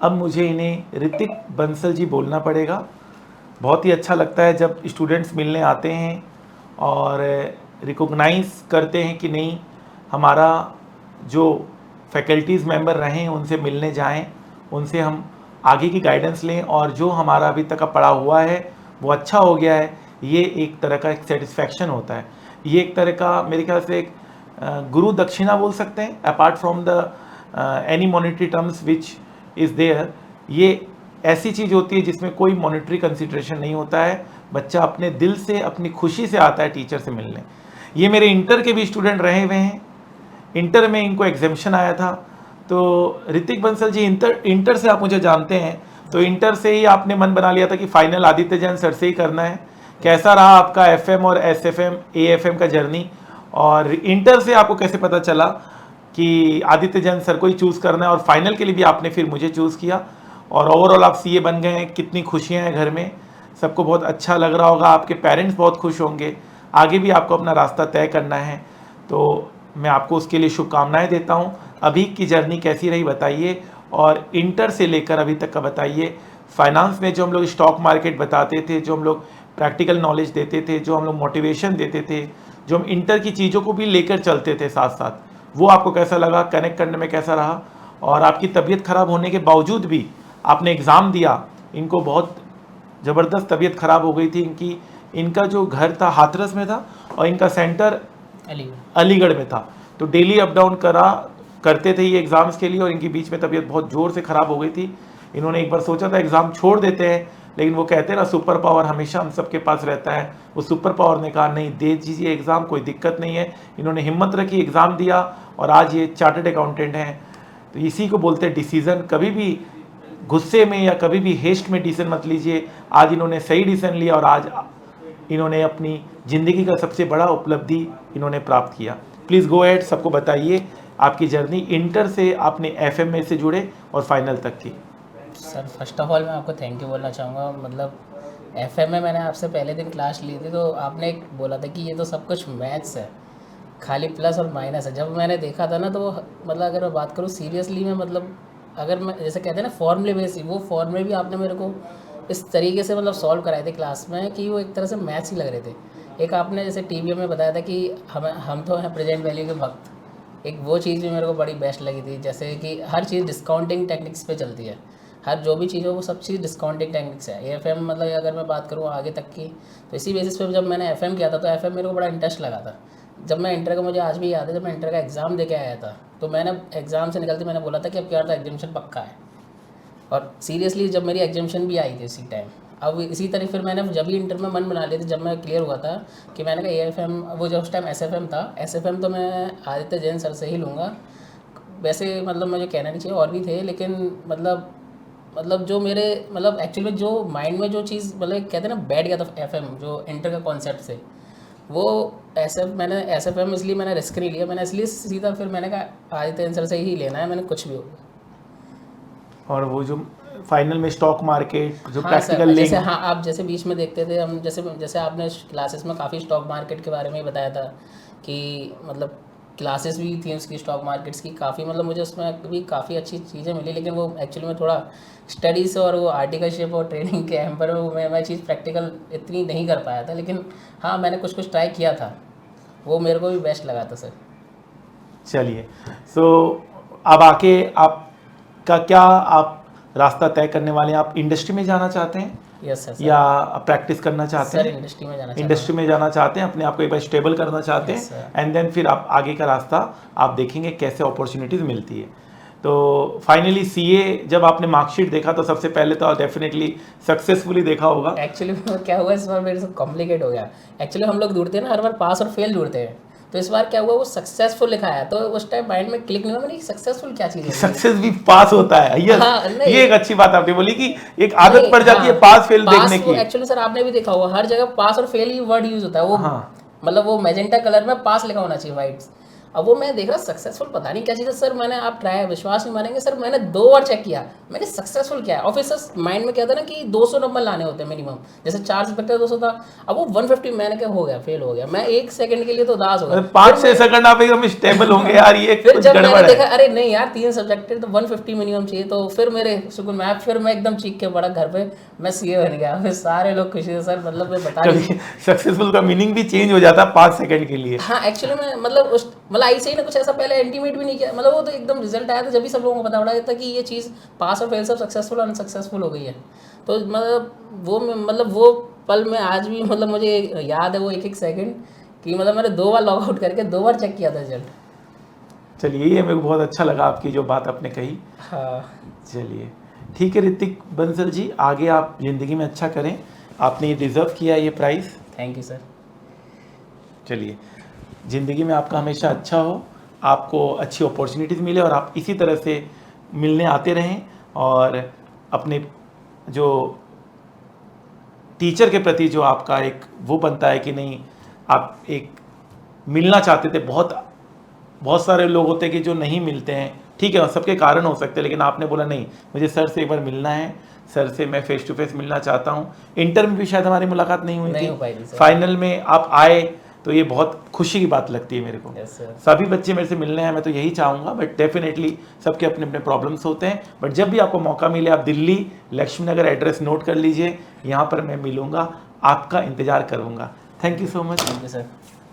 अब मुझे इन्हें ऋतिक बंसल जी बोलना पड़ेगा। बहुत ही अच्छा लगता है जब स्टूडेंट्स मिलने आते हैं और रिकॉग्नाइज करते हैं कि नहीं, हमारा जो फैकल्टीज़ मेंबर रहे हैं उनसे मिलने जाएं, उनसे हम आगे की गाइडेंस लें और जो हमारा अभी तक का पढ़ा हुआ है वो अच्छा हो गया है। ये एक तरह का एक सेटिस्फैक्शन होता है। ये एक तरह का मेरे ख्याल से एक गुरु दक्षिणा बोल सकते हैं, apart from the any monetary terms which is there. ये ऐसी चीज़ होती है जिसमें कोई मॉनेटरी कंसिडरेशन नहीं होता है। बच्चा अपने दिल से, अपनी खुशी से आता है टीचर से मिलने। ये मेरे इंटर के भी स्टूडेंट रहे हुए हैं। इंटर में इनको एग्जामिशन आया था। तो ऋतिक बंसल जी, इंटर से आप मुझे जानते हैं, तो इंटर से ही आपने मन बना लिया था कि फाइनल आदित्य जैन सर से ही करना है। कैसा रहा आपका एफएम और एसएफएम एएफएम का जर्नी, और इंटर से आपको कैसे पता चला कि आदित्य जैन सर को ही चूज़ करना है, और फाइनल के लिए भी आपने फिर मुझे चूज़ किया, और ओवरऑल आप सीए बन गए हैं। कितनी खुशियाँ हैं घर में, सबको बहुत अच्छा लग रहा होगा, आपके पेरेंट्स बहुत खुश होंगे। आगे भी आपको अपना रास्ता तय करना है, तो मैं आपको उसके लिए शुभकामनाएं देता हूं। अभी की जर्नी कैसी रही बताइए, और इंटर से लेकर अभी तक का बताइए। फाइनेंस में जो हम लोग स्टॉक मार्केट बताते थे, जो हम लोग प्रैक्टिकल नॉलेज देते थे, जो हम लोग मोटिवेशन देते थे, जो हम इंटर की चीज़ों को भी लेकर चलते थे साथ साथ, वो आपको कैसा लगा, कनेक्ट करने में कैसा रहा? और आपकी तबीयत खराब होने के बावजूद भी आपने एग्ज़ाम दिया। इनको बहुत ज़बरदस्त तबीयत खराब हो गई थी इनकी। इनका जो घर था हाथरस में था और इनका सेंटर अलीगढ़ में था, तो डेली अप डाउन करते थे ये एग्ज़ाम्स के लिए, और इनकी बीच में तबीयत बहुत ज़ोर से ख़राब हो गई थी। इन्होंने एक बार सोचा था एग्ज़ाम छोड़ देते हैं, लेकिन वो कहते हैं ना, सुपर पावर हमेशा हम सबके पास रहता है। वो सुपर पावर ने कहा नहीं, दे दीजिए एग्ज़ाम, कोई दिक्कत नहीं है। इन्होंने हिम्मत रखी, एग्ज़ाम दिया, और आज ये चार्टर्ड अकाउंटेंट हैं। तो इसी को बोलते हैं डिसीज़न। कभी भी गुस्से में या कभी भी हेस्ट में डिसीजन मत लीजिए। आज इन्होंने सही डिसीजन लिया, और आज इन्होंने अपनी ज़िंदगी का सबसे बड़ा उपलब्धि इन्होंने प्राप्त किया। प्लीज़ गो अहेड, सबको बताइए आपकी जर्नी इंटर से आपने एफएम में से जुड़े और फाइनल तक की। सर फर्स्ट ऑफ ऑल मैं आपको थैंक यू बोलना चाहूँगा। मतलब एफएम में मैंने आपसे पहले दिन क्लास ली थी, तो आपने एक बोला था कि ये तो सब कुछ मैथ्स है, खाली प्लस और माइनस है। जब मैंने देखा था ना, तो मतलब अगर मैं बात करूँ सीरियसली में, मतलब अगर मैं जैसे कहते हैं ना फॉर्मूले बेस, वो फॉर्मूले भी आपने मेरे को इस तरीके से मतलब सॉल्व कराए थे क्लास में कि वो एक तरह से मैथ्स ही लग रहे थे। एक आपने जैसे टीवीएम में बताया था कि हम तो हैं प्रेजेंट वैल्यू के भक्त, एक वो चीज़ भी मेरे को बड़ी बेस्ट लगी थी। जैसे कि हर चीज़ डिस्काउंटिंग टेक्निक्स पे चलती है, हर जो भी चीज़ हो वो सब चीज़ डिस्काउंटिंग टेक्निक्स है। एएफएम मतलब अगर मैं बात करूँ आगे तक की, तो इसी बेसिस पे जब मैंने एफएम किया था, तो एफएम मेरे को बड़ा इंटरेस्ट लगा था। जब मैं इंटर का, मुझे आज भी याद है, जब मैं इंटर का एग्ज़ाम दे के आया था, तो मैंने एग्ज़ाम से निकलते मैंने बोला था कि अब क्या था, एग्जामिशन पक्का है। और सीरियसली जब मेरी एग्जामिशन भी आई थी उसी टाइम, अब इसी तरह फिर मैंने जब भी इंटर में मन बना लिया था, जब मैं क्लियर हुआ था कि मैंने कहा एएफएम, वो जो उस टाइम एसएफएम था, एसएफएम तो मैं आदित्य जैन सर से ही लूँगा। वैसे मतलब मुझे कहना नहीं चाहिए, और भी थे, लेकिन मतलब जो मेरे मतलब एक्चुअली में जो माइंड में जो चीज़ मतलब कहते हैं ना बैठ गया था एफएम जो इंटर का कॉन्सेप्ट से, वो मैंने एसएफएम इसलिए मैंने रिस्क नहीं लिया। मैंने इसलिए सीधा फिर मैंने कहा आदित्य जैन सर से ही लेना है, मैंने कुछ भी हो। और वो जो फाइनल में स्टॉक मार्केट जो हाँ प्रैक्टिकल सर, लिंक, जैसे हाँ आप जैसे बीच में देखते थे हम, जैसे आपने क्लासेस में काफ़ी स्टॉक मार्केट के बारे में ही बताया था कि मतलब क्लासेस भी थी उसकी स्टॉक मार्केट्स की काफ़ी, मतलब मुझे उसमें भी काफ़ी अच्छी चीज़ें मिली। लेकिन वो एक्चुअली में थोड़ा स्टडी से और वो आर्टिकलशिप और ट्रेनिंग के एम पर मैं चीज़ प्रैक्टिकल इतनी नहीं कर पाया था। लेकिन हाँ मैंने कुछ ट्राई किया था, वो मेरे को भी बेस्ट लगा था सर। चलिए, सो अब आके आपका क्या आप रास्ता तय करने वाले हैं? आप इंडस्ट्री में जाना चाहते हैं यस सर। या प्रैक्टिस करना चाहते सर हैं? इंडस्ट्री में जाना चाहता हूँ। इंडस्ट्री में जाना चाहते हैं, अपने आप को एक बार स्टेबल करना चाहते Yes, हैं, sir. एंड देन फिर आप आगे का रास्ता आप देखेंगे कैसे अपॉर्चुनिटीज़ मिलती है। तो फाइनली सीए जब आपने मार्कशीट देखा, तो सबसे पहले तो डेफिनेटली सक्सेसफुली देखा होगा। एक्चुअली क्या हुआ इस बार मेरे से कॉम्प्लिकेट हो गया। एक्चुअली हम लोग ढूंढते हैं ना हर बार पास और फेल ढूंढते हैं, तो इस बार क्या हुआ वो सक्सेसफुल लिखा है, तो उस टाइम माइंड में क्लिक नहीं हुआ मैंने सक्सेसफुल क्या चीज़ है। सक्सेस भी पास होता है, यस। हाँ, नहीं, ये एक अच्छी बात आपने बोली कि एक आदत नहीं, पड़ जाती है हाँ, पास फेल देखने की। एक्चुअली सर आपने भी देखा होगा हर जगह पास और फेल ही वर्ड यूज होता है वो। हाँ, मतलब वो मैजेंटा कलर में पास लिखा होना चाहिए वाइट। अब वो मैं देख रहा सक्सेसफुल पता नहीं क्या चीज़ है सर। मैंने आप ट्राई विश्वास नहीं मानेंगे सर, मैंने 2 बार चेक किया मैंने सक्सेसफुल क्या है। और फिर सर माइंड में क्या था ना कि 200 नंबर लाने होते हैं मिनिमम, जैसे 4 सब्जेक्ट 200 था, अब वो 150 मैंने क्या हो गया, फेल हो गया मैं 1 सेकंड के लिए तो उदास हो गया। 5-6 सेकंड आप एकदम स्टेबल होंगे यार, ये फिर कुछ जब गड़बड़ मैंने है। देखा अरे नहीं यार 3 सब्जेक्ट है तो 150 मिनिमम चाहिए, तो फिर मेरे सुकून में आया, फिर मैं एकदम चीख के पड़ा घर पे, मैं सीए बन गया। फिर सारे लोग खुशी से सर, मतलब मैं बता नहीं। कभी सक्सेसफुल का मीनिंग भी चेंज हो जाता है 5 सेकंड के लिए। हाँ एक्चुअली मैं मतलब उस मतलब ऐसे ही ना कुछ ऐसा पहले इंटीमेट भी नहीं किया, मतलब वो तो एकदम रिजल्ट आया था जब भी सब लोगों को पता पड़ा था कि ये चीज़ पास और फेल सब सक्सेसफुल और अनसक्सेसफुल हो गई है। तो मतलब वो पल में आज भी मतलब मुझे याद है वो एक सेकंड कि मतलब मैंने 2 बार लॉग आउट करके 2 बार चेक किया था रिजल्ट। चलिए, ये मेरे को बहुत अच्छा लगा आपकी जो बात आपने कही। हाँ चलिए ठीक है ऋतिक बंसल जी, आगे आप ज़िंदगी में अच्छा करें, आपने ये डिज़र्व किया ये प्राइज़। Thank you sir. चलिए, ज़िंदगी में आपका हमेशा अच्छा हो, आपको अच्छी अपॉर्चुनिटीज़ मिले और आप इसी तरह से मिलने आते रहें, और अपने जो टीचर के प्रति जो आपका एक वो बनता है कि नहीं, आप एक मिलना चाहते थे, बहुत सारे लोग होते हैं कि जो नहीं मिलते हैं, ठीक है सबके कारण हो सकते हैं, लेकिन आपने बोला नहीं मुझे सर से एक बार मिलना है, सर से मैं फेस टू फेस मिलना चाहता हूँ। इंटर में भी शायद हमारी मुलाकात नहीं हुई नहीं थी, हो पाई थी सर। फाइनल में आप आए, तो ये बहुत खुशी की बात लगती है मेरे को। Yes sir. सभी बच्चे मेरे से मिलने हैं, मैं तो यही चाहूँगा, बट डेफिनेटली सबके अपने अपने प्रॉब्लम्स होते हैं। बट जब भी आपको मौका मिले, आप दिल्ली लक्ष्मी नगर एड्रेस नोट कर लीजिए, यहाँ पर मैं मिलूँगा, आपका इंतज़ार करूँगा। Thank you so much. Thank you sir.